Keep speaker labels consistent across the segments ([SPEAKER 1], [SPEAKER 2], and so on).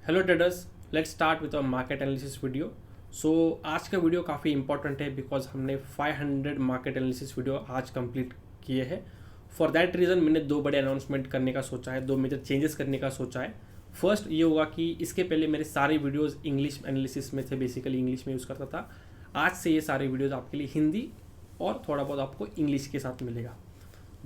[SPEAKER 1] Hello traders, let's start with a market analysis video. So आज का video काफ़ी important है बिकॉज हमने 500 मार्केट एनालिसिस वीडियो आज कंप्लीट किए हैं। फॉर दैट रीज़न मैंने दो बड़े अनाउंसमेंट करने का सोचा है, दो मेजर चेंजेस करने का सोचा है। फर्स्ट ये होगा कि इसके पहले मेरे सारे वीडियोस इंग्लिश एनालिसिस में थे, बेसिकली इंग्लिश में यूज़ करता था। आज से ये सारे वीडियोस आपके लिए हिंदी और थोड़ा बहुत आपको इंग्लिश के साथ मिलेगा।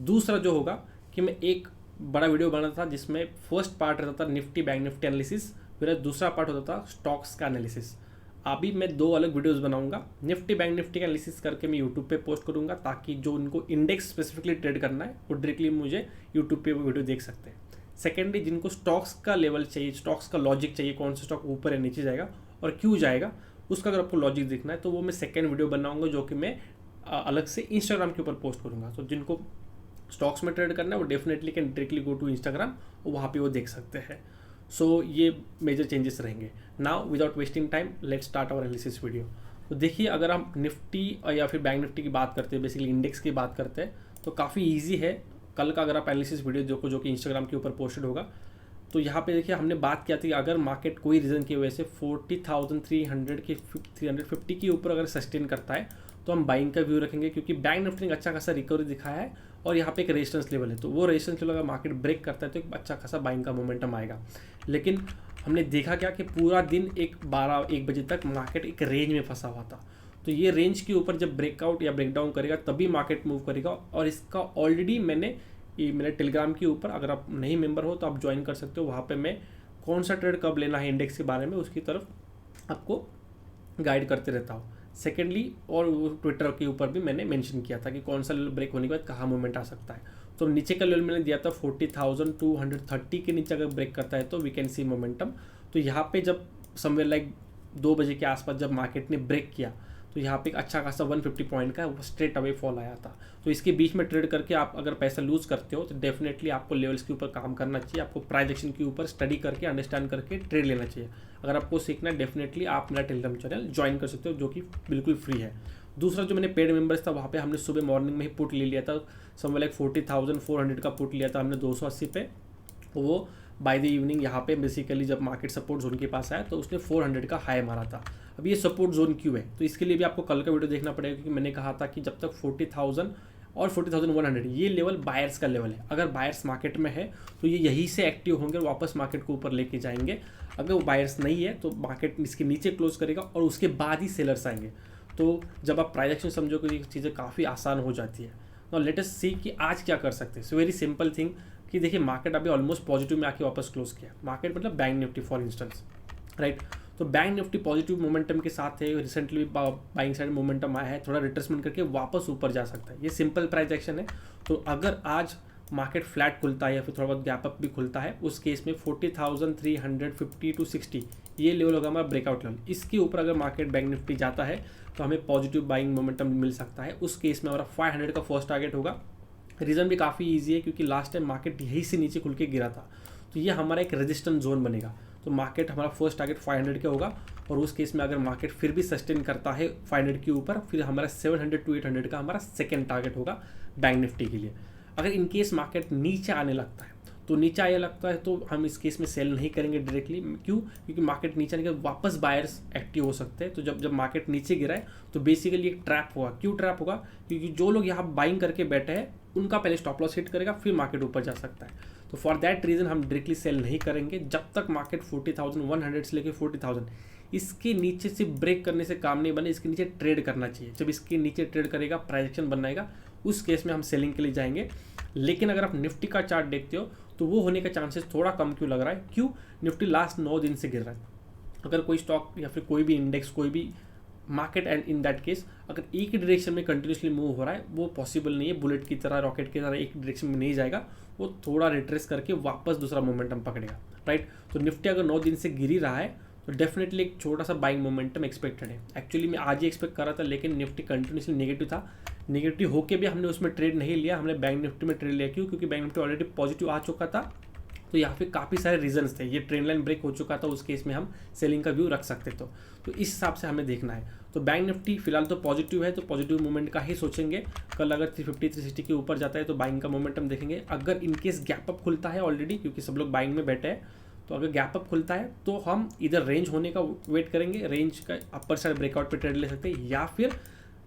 [SPEAKER 1] दूसरा जो होगा कि मैं एक बड़ा वीडियो बना था जिसमें फर्स्ट पार्ट रहता था निफ्टी बैंक निफ्टी एनालिसिस, फिर दूसरा पार्ट होता था स्टॉक्स का एनालिसिस। अभी मैं दो अलग वीडियोस बनाऊंगा। निफ्टी बैंक निफ्टी का एनालिसिस करके मैं यूट्यूब पे पोस्ट करूंगा ताकि जो उनको इंडेक्स स्पेसिफिकली ट्रेड करना है वो डायरेक्टली मुझे यूट्यूब पे वो वीडियो देख सकते हैं। सेकेंडली, जिनको स्टॉक्स का लेवल चाहिए, स्टॉक्स का लॉजिक चाहिए, कौन सा स्टॉक ऊपर या नीचे जाएगा और क्यों जाएगा, उसका अगर आपको लॉजिक देखना है तो वो मैं सेकेंड वीडियो बनाऊंगा जो कि मैं अलग से इंस्टाग्राम के ऊपर पोस्ट करूंगा। तो जिनको स्टॉक्स में ट्रेड करना है वो definitely can directly go to Instagram और वहाँ पे वो देख सकते हैं। सो ये मेजर चेंजेस रहेंगे। Now without wasting time let's start our analysis video. तो देखिए, अगर हम निफ्टी या फिर बैंक निफ्टी की बात करते हैं, बेसिकली इंडेक्स की बात करते हैं, तो काफ़ी ईजी है। कल का अगर आप एनालिसिस वीडियो देखो जो कि इंस्टाग्राम के ऊपर पोस्टेड होगा, तो यहाँ पे देखिए हमने बात किया थी अगर मार्केट कोई रीज़न की वजह से 40,300 की 350 के ऊपर अगर सस्टेन करता है तो हम बाइंग का व्यू रखेंगे, क्योंकि बैंक निफ्टी ने अच्छा खासा रिकवरी दिखाया है और यहाँ पे एक रेजिस्टेंस लेवल है। तो वो रेजिस्टेंस लेवल अगर मार्केट ब्रेक करता है तो एक अच्छा खासा बाइंग का मोमेंटम आएगा। लेकिन हमने देखा क्या कि पूरा दिन 1 बजे तक मार्केट एक रेंज में फंसा हुआ था। तो ये रेंज के ऊपर जब ब्रेकआउट या ब्रेकडाउन करेगा तभी मार्केट मूव करेगा। और इसका ऑलरेडी मैंने मेरे टेलीग्राम के ऊपर, अगर आप नहीं मेंबर हो तो आप ज्वाइन कर सकते हो। वहाँ पे मैं कौन सा ट्रेड कब लेना है इंडेक्स के बारे में उसकी तरफ आपको गाइड करते रहता हूँ। सेकेंडली, और वो ट्विटर के ऊपर भी मैंने मेंशन किया था कि कौन सा लेवल ब्रेक होने के बाद कहाँ मूवमेंट आ सकता है। तो नीचे का लेवल मैंने दिया था 40,230 के नीचे अगर ब्रेक करता है तो वी कैन सी मोमेंटम। तो यहाँ पे जब समवेयर लाइक 2 बजे के आसपास जब मार्केट ने ब्रेक किया तो यहाँ पे एक अच्छा खासा 150 पॉइंट का स्ट्रेट अवे फॉल आया था। तो इसके बीच में ट्रेड करके आप अगर पैसा लूज करते हो तो डेफिनेटली आपको लेवल्स के ऊपर काम करना चाहिए, आपको प्राइस एक्शन के ऊपर स्टडी करके अंडरस्टैंड करके ट्रेड लेना चाहिए। अगर आपको सीखना है डेफिनेटली आप मेरा टेलीग्राम चैनल ज्वाइन कर सकते हो जो कि बिल्कुल फ्री है। दूसरा जो मैंने पेड मेंबर्स था वहाँ पे हमने सुबह मॉर्निंग में ही पुट ले लिया था, समवेयर लाइक 40,400 का पुट लिया था हमने 280 पे। वो बाय द इवनिंग यहाँ पे बेसिकली जब मार्केट सपोर्ट जोन के पास आया तो उसने 400 का हाई मारा था। अब ये सपोर्ट जोन क्यों है, तो इसके लिए भी आपको कल का वीडियो देखना पड़ेगा, क्योंकि मैंने कहा था कि जब तक 40,000 और 40,100 ये लेवल बायर्स का लेवल है। अगर बायर्स मार्केट में है तो ये यहीं से एक्टिव होंगे और वापस मार्केट को ऊपर लेके जाएंगे। अगर वो बायर्स नहीं है तो मार्केट इसके नीचे क्लोज करेगा और उसके बाद ही सेलर्स आएंगे। तो जब आप प्राइस एक्शन समझो तो ये चीज़ें काफ़ी आसान हो जाती है। नाउ लेट अस सी कि आज क्या कर सकते हैं। सो वेरी सिंपल थिंग कि देखिए मार्केट अभी ऑलमोस्ट पॉजिटिव में आके वापस क्लोज किया। मार्केट मतलब bank Nifty for instance, right. तो बैंक निफ्टी पॉजिटिव मोमेंटम के साथ है, रिसेंटली बाइंग साइड मोमेंटम आया है, थोड़ा रिट्रेसमेंट करके वापस ऊपर जा सकता है। ये सिंपल प्राइस एक्शन है। तो अगर आज मार्केट फ्लैट खुलता है या फिर थोड़ा बहुत गैप अप भी खुलता है, उस केस में 40,350 to 60 ये लेवल होगा हमारा ब्रेकआउट लेवल। इसके ऊपर अगर मार्केट बैंक निफ्टी जाता है तो हमें पॉजिटिव बाइंग मोमेंटम मिल सकता है। उस केस में हमारा 500 का फर्स्ट टारगेट होगा। रीज़न भी काफ़ी ईजी है क्योंकि लास्ट टाइम मार्केट यहीं से नीचे खुल के गिरा था। तो ये हमारा एक रेजिस्टेंस जोन बनेगा। तो मार्केट हमारा फर्स्ट टारगेट 500 का होगा और उस केस में अगर मार्केट फिर भी सस्टेन करता है 500 के ऊपर, फिर हमारा 700 to 800 का हमारा सेकेंड टारगेट होगा बैंक निफ्टी के लिए। अगर इन केस मार्केट नीचे आने लगता है तो नीचे आने लगता है तो हम इस केस में सेल नहीं करेंगे डायरेक्टली। क्यों? क्योंकि मार्केट नीचे आने के बाद वापस बायर्स एक्टिव हो सकते हैं। तो जब मार्केट नीचे गिरा है तो बेसिकली एक ट्रैप होगा। क्यों ट्रैप होगा? क्योंकि जो लोग यहाँ बाइंग करके बैठे हैं उनका पहले स्टॉप लॉस हिट करेगा, फिर मार्केट ऊपर जा सकता है। तो फॉर दैट रीज़न हम डायरेक्टली सेल नहीं करेंगे जब तक मार्केट 40,100 से लेकर 40,000 इसके नीचे से ब्रेक करने से काम नहीं बने। इसके नीचे ट्रेड करना चाहिए। जब इसके नीचे ट्रेड करेगा, प्राइस एक्शन बनाएगा, उस केस में हम सेलिंग के लिए जाएंगे। लेकिन अगर आप निफ्टी का चार्ट देखते हो तो वो होने का चांसेस थोड़ा कम क्यों लग रहा है? क्यों? निफ्टी लास्ट 9 दिन से गिर रहा है। अगर कोई स्टॉक या फिर कोई भी इंडेक्स, कोई भी market and in that case अगर एक ही डायरेक्शन में कंटिन्यूसली मूव हो रहा है, वो पॉसिबल नहीं है। बुलेट की तरह, रॉकेट की तरह एक डायरेक्शन में नहीं जाएगा, वो थोड़ा रिट्रेस करके वापस दूसरा मोमेंटम पकड़ेगा, राइट। तो निफ्टी अगर 9 दिन से गिर ही रहा है तो डेफिनेटली एक छोटा सा बाइंग मोमेंटम एक्सपेक्टेड है। एक्चुअली मैं आज ही एक्सपेक्ट कर रहा था, लेकिन निफ्टी कंटिन्यूसली नेगेटिव था। नेगेटिव होके भी हमने उसमें ट्रेड नहीं लिया, हमने बैंक निफ्टी में ट्रेड लिया। क्यों? क्योंकि बैंक निफ्टी ऑलरेडी पॉजिटिव आ चुका था। तो यहाँ पे काफ़ी सारे रीजंस थे। ये ट्रेंड लाइन ब्रेक हो चुका था, उस केस में हम सेलिंग का व्यू रख सकते थे। तो इस हिसाब से हमें देखना है। तो बैंक निफ्टी फिलहाल तो पॉजिटिव है, तो पॉजिटिव मूवमेंट का ही सोचेंगे। कल अगर 350 360 के ऊपर जाता है तो बाइंग का मोमेंटम देखेंगे। अगर इनकेस गैप अप खुलता है ऑलरेडी, क्योंकि सब लोग बाइंग में बैठे हैं, तो अगर गैप अप खुलता है तो हम इधर रेंज होने का वेट करेंगे, रेंज का अपर साइड ब्रेकआउट पे ट्रेड ले सकते हैं, या फिर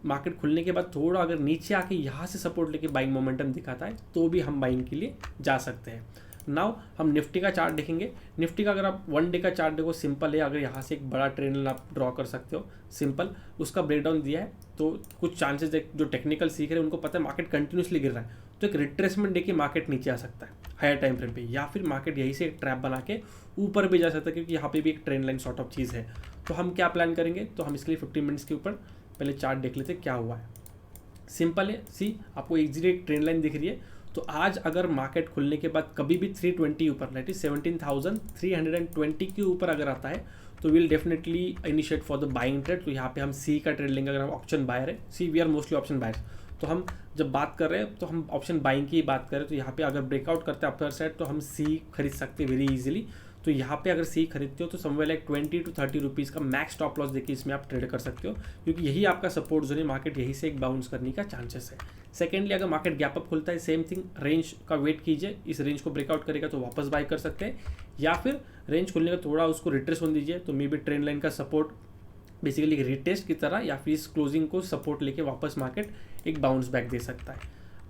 [SPEAKER 1] मार्केट खुलने के बाद थोड़ा अगर नीचे आके यहाँ से सपोर्ट लेके बाइंग मोमेंटम दिखाता है तो भी हम बाइंग के लिए जा सकते हैं। नाउ हम निफ्टी का चार्ट देखेंगे। निफ्टी का अगर आप 1 डे का चार्ट देखो, सिंपल है, अगर यहाँ से एक बड़ा ट्रेंड लाइन आप ड्रॉ कर सकते हो, सिंपल उसका ब्रेकडाउन दिया है तो कुछ चांसेस है, जो टेक्निकल सीख रहे हैं उनको पता है मार्केट कंटिन्यूसली गिर रहा है तो एक रिट्रेसमेंट देके मार्केट नीचे आ सकता है हायर टाइम फ्रेम पे, या फिर मार्केट यहीं से एक ट्रैप बना के ऊपर भी जा सकता है, क्योंकि यहाँ पे भी एक ट्रेंड लाइन सॉर्ट ऑफ चीज़ है। तो हम क्या प्लान करेंगे, तो हम इसके लिए 15 मिनट्स के ऊपर पहले चार्ट देख लेते क्या हुआ है। सिंपल है, सी आपको इजीली एक ट्रेंड लाइन दिख रही है। तो आज अगर मार्केट खुलने के बाद कभी भी 320 ऊपर, दैट इज 17,320 के ऊपर अगर आता है तो will definitely initiate for the buying trade. तो यहाँ पे हम सी का ट्रेड लेंगे। अगर हम ऑप्शन बायर है, see we are mostly option buyers, तो हम जब बात कर रहे हैं तो हम ऑप्शन बाइंग की बात करें तो यहाँ पे अगर ब्रेकआउट करते हैं अपर साइड तो हम सी खरीद सकते हैं वेरी इजीली। तो यहाँ पे अगर सी खरीदते हो तो समवेयर लाइक 20 to 30 रुपीज़ का मैक्स स्टॉप लॉस देके इसमें आप ट्रेड कर सकते हो, क्योंकि यही आपका सपोर्ट जोन है, मार्केट यही से एक बाउंस करने का चांसेस है। सेकेंडली, अगर मार्केट गैप अप खुलता है, सेम थिंग, रेंज का वेट कीजिए, इस रेंज को ब्रेकआउट करेगा तो वापस बाय कर सकते हैं, या फिर रेंज खुलने का थोड़ा उसको रिट्रेस होने दीजिए तो मे बी ट्रेंड लाइन का सपोर्ट बेसिकली रिटेस्ट की तरह या फिर इस क्लोजिंग को सपोर्ट लेके वापस मार्केट एक बाउंस बैक दे सकता है।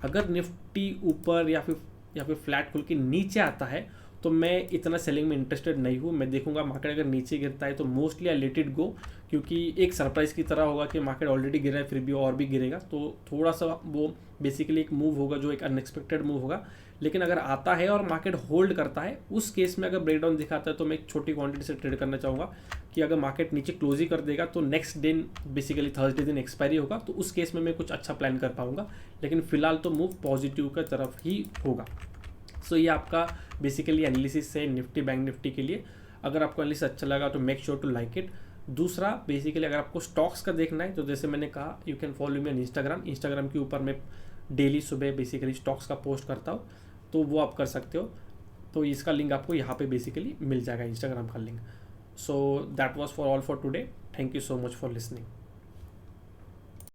[SPEAKER 1] अगर निफ्टी ऊपर या फिर फ्लैट खुल के नीचे आता है तो मैं इतना सेलिंग में इंटरेस्टेड नहीं हूँ। मैं देखूंगा मार्केट अगर नीचे गिरता है तो mostly I let it go, क्योंकि एक सरप्राइज़ की तरह होगा कि मार्केट ऑलरेडी गिरा है फिर भी और भी गिरेगा, तो थोड़ा सा वो बेसिकली एक मूव होगा जो एक अनएक्सपेक्टेड मूव होगा। लेकिन अगर आता है और मार्केट होल्ड करता है, उस केस में अगर ब्रेकडाउन दिखाता है तो मैं एक छोटी क्वांटिटी से ट्रेड करना चाहूँगा कि अगर मार्केट नीचे क्लोज ही कर देगा तो नेक्स्ट दिन बेसिकली थर्सडे दिन एक्सपायरी होगा, तो उस केस में मैं कुछ अच्छा प्लान कर पाऊंगा। लेकिन फिलहाल तो मूव पॉजिटिव की तरफ ही होगा। सो ये आपका बेसिकली एनालिसिस है निफ्टी बैंक निफ्टी के लिए। अगर आपको एनालिसिस अच्छा लगा तो make sure to like it. दूसरा, बेसिकली अगर आपको स्टॉक्स का देखना है तो जैसे मैंने कहा, you can follow me on Instagram के ऊपर मैं डेली सुबह बेसिकली स्टॉक्स का पोस्ट करता हूँ, तो वो आप कर सकते हो। तो इसका लिंक आपको यहाँ पे बेसिकली मिल जाएगा, इंस्टाग्राम का link. So that was for all for today. Thank you so much for listening.